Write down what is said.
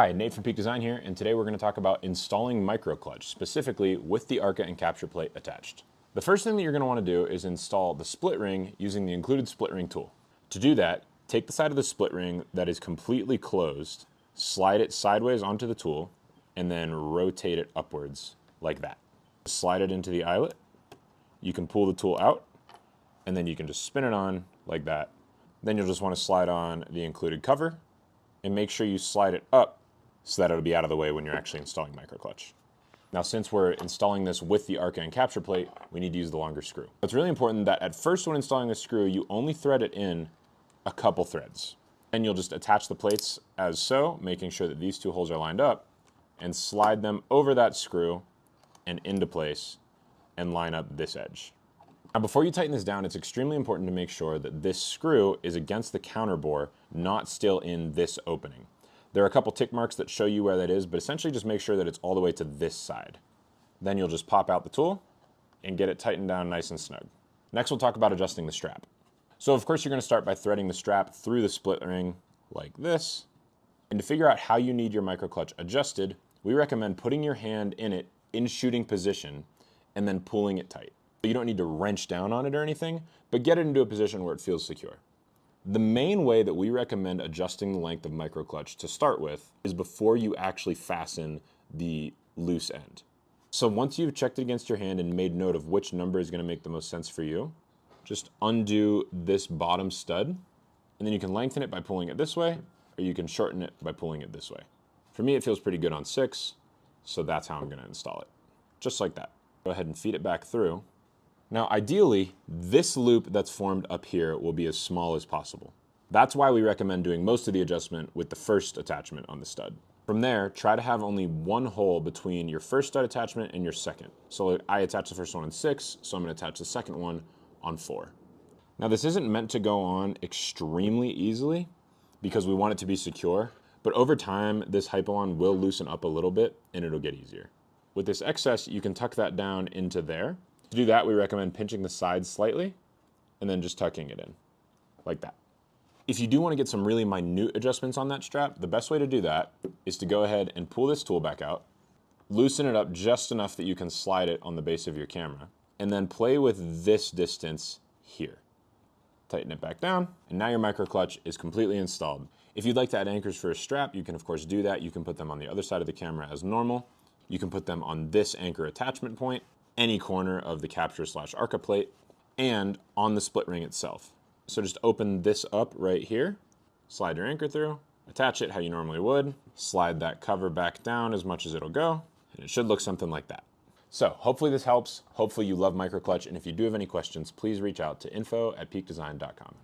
Hi, Nate from Peak Design here, and today we're going to talk about installing microclutch, specifically with the ARCA and capture plate attached. The first thing that you're going to want to do is install the split ring using the included split ring tool. To do that, take the side of the split ring that is completely closed, slide it sideways onto the tool, and then rotate it upwards like that. Slide it into the eyelet. You can pull the tool out, and then you can just spin it on like that. Then you'll just want to slide on the included cover, and make sure you slide it up so that it'll be out of the way when you're actually installing microclutch. Now, since we're installing this with the ARCA and capture plate, we need to use the longer screw. It's really important that at first when installing the screw, you only thread it in a couple threads. And you'll just attach the plates as so, making sure that these two holes are lined up, and slide them over that screw and into place and line up this edge. Now, before you tighten this down, it's extremely important to make sure that this screw is against the counter bore, not still in this opening. There are a couple tick marks that show you where that is, but essentially just make sure that it's all the way to this side. Then you'll just pop out the tool and get it tightened down nice and snug. Next, we'll talk about adjusting the strap. So of course, you're going to start by threading the strap through the split ring like this. And to figure out how you need your microclutch adjusted, we recommend putting your hand in it in shooting position and then pulling it tight. You don't need to wrench down on it or anything, but get it into a position where it feels secure. The main way that we recommend adjusting the length of microclutch to start with is before you actually fasten the loose end. So once you've checked it against your hand and made note of which number is going to make the most sense for you, just undo this bottom stud, and then you can lengthen it by pulling it this way, or you can shorten it by pulling it this way. For me, it feels pretty good on 6, so that's how I'm going to install it. Just like that. Go ahead and feed it back through. Now, ideally, this loop that's formed up here will be as small as possible. That's why we recommend doing most of the adjustment with the first attachment on the stud. From there, try to have only one hole between your first stud attachment and your second. So I attach the first one on 6, so I'm going to attach the second one on 4. Now, this isn't meant to go on extremely easily because we want it to be secure, but over time, this Hypo-On will loosen up a little bit and it'll get easier. With this excess, you can tuck that down into there. To do that, we recommend pinching the sides slightly and then just tucking it in, like that. If you do want to get some really minute adjustments on that strap, the best way to do that is to go ahead and pull this tool back out, loosen it up just enough that you can slide it on the base of your camera, and then play with this distance here. Tighten it back down, and now your microclutch is completely installed. If you'd like to add anchors for a strap, you can of course do that. You can put them on the other side of the camera as normal. You can put them on this anchor attachment point, any corner of the capture/ARCA plate, and on the split ring itself. So just open this up right here, slide your anchor through, attach it how you normally would, slide that cover back down as much as it'll go, and it should look something like that. So hopefully this helps. Hopefully you love microclutch, and if you do have any questions, please reach out to info@peakdesign.com.